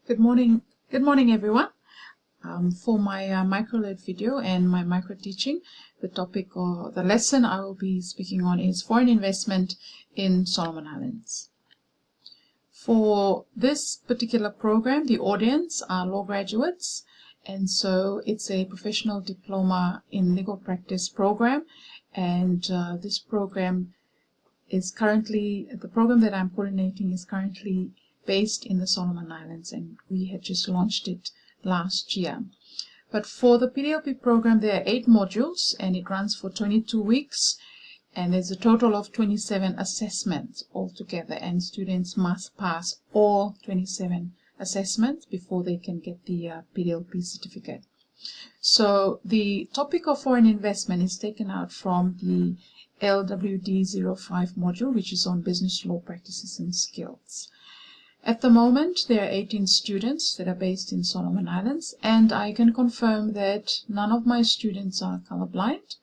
Good morning everyone. For my MicroLED video and my micro teaching, the topic or the lesson I will be speaking on is foreign investment in Solomon Islands. For this particular program, the audience are law graduates, and so it's a professional diploma in legal practice program, and this program is currently, the program that I'm coordinating is currently based in the Solomon Islands, and we had just launched it last year. But for the PDLP program, there are 8 modules, and it runs for 22 weeks, and there's a total of 27 assessments altogether, and students must pass all 27 assessments before they can get the PDLP certificate. So the topic of foreign investment is taken out from the LWD05 module, which is on business law practices and skills. At the moment, there are 18 students that are based in Solomon Islands, and I can confirm that none of my students are colorblind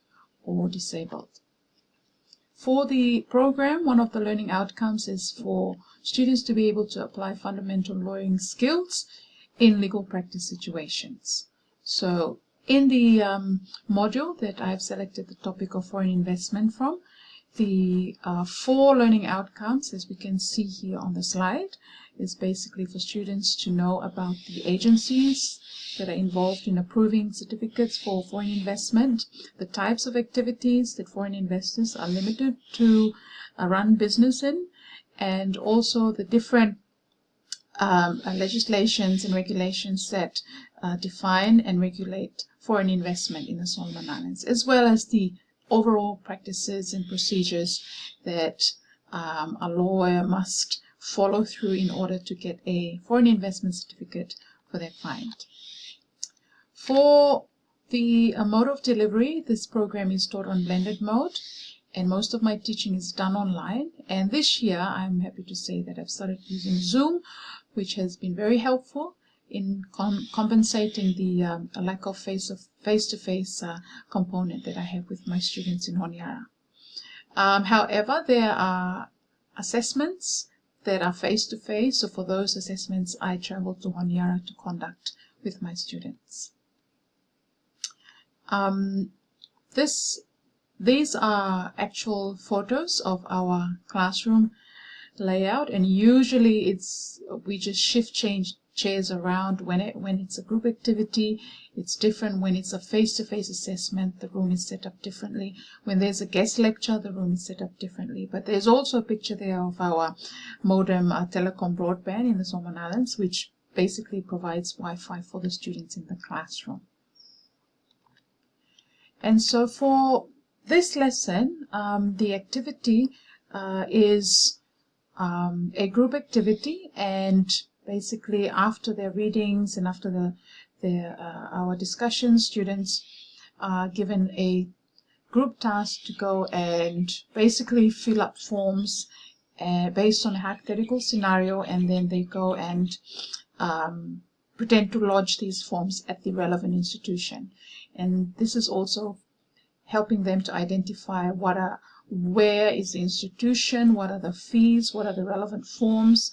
or disabled. For the program, one of the learning outcomes is for students to be able to apply fundamental lawyering skills in legal practice situations. So in the module that I've selected the topic of foreign investment from, the 4 learning outcomes, as we can see here on the slide, is basically for students to know about the agencies that are involved in approving certificates for foreign investment, the types of activities that foreign investors are limited to run business in, and also the different legislations and regulations that define and regulate foreign investment in the Solomon Islands, as well as the overall practices and procedures that a lawyer must follow through in order to get a foreign investment certificate for their client. For the mode of delivery, this program is taught on blended mode, and most of my teaching is done online. And this year, I'm happy to say that I've started using Zoom, which has been very helpful in compensating the lack of face-to-face component that I have with my students in Honiara. However, there are assessments that are face-to-face, so for those assessments, I travel to Honiara to conduct with my students. These are actual photos of our classroom layout, and usually we just change chairs around. When it's a group activity, it's different. When it's a face-to-face assessment, the room is set up differently. When there's a guest lecture, the room is set up differently. But there's also a picture there of our modem telecom broadband in the Solomon Islands, which basically provides Wi-Fi for the students in the classroom. And so for this lesson, the activity is a group activity, and basically after their readings and after our discussions, students are given a group task to go and basically fill up forms based on a hypothetical scenario, and then they go and pretend to lodge these forms at the relevant institution. And this is also helping them to identify where is the institution, what are the fees, what are the relevant forms,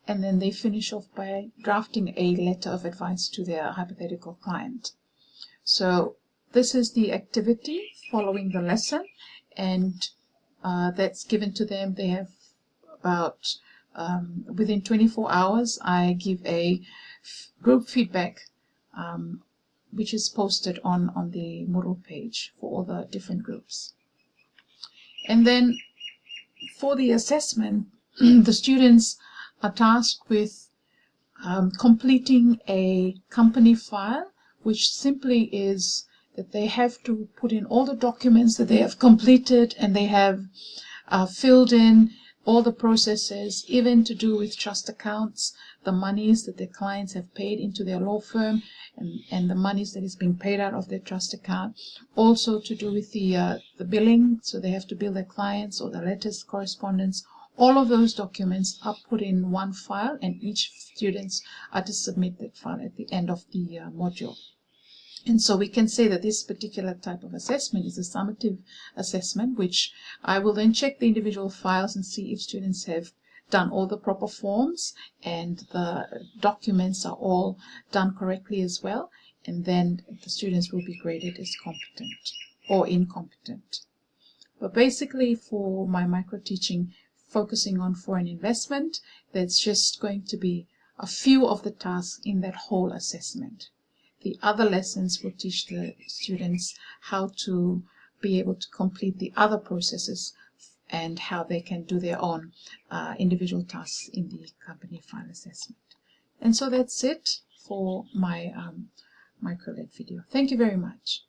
and then they finish off by drafting a letter of advice to their hypothetical client. So this is the activity following the lesson, and that's given to them. They have about, within 24 hours, I give a group feedback which is posted on the Moodle page for all the different groups. And then for the assessment, the students are tasked with completing a company file, which simply is that they have to put in all the documents that they have completed, and they have filled in all the processes, even to do with trust accounts, the monies that their clients have paid into their law firm, and the monies that is being paid out of their trust account. Also to do with the billing, so they have to bill their clients, or the letters, correspondence. All of those documents are put in one file, and each students are to submit that file at the end of the module. And so we can say that this particular type of assessment is a summative assessment, which I will then check the individual files and see if students have done all the proper forms and the documents are all done correctly as well, and then the students will be graded as competent or incompetent. But basically for my micro teaching focusing on foreign investment, that's just going to be a few of the tasks in that whole assessment. The other lessons will teach the students how to be able to complete the other processes and how they can do their own individual tasks in the company file assessment. And so that's it for my MicroLED video. Thank you very much.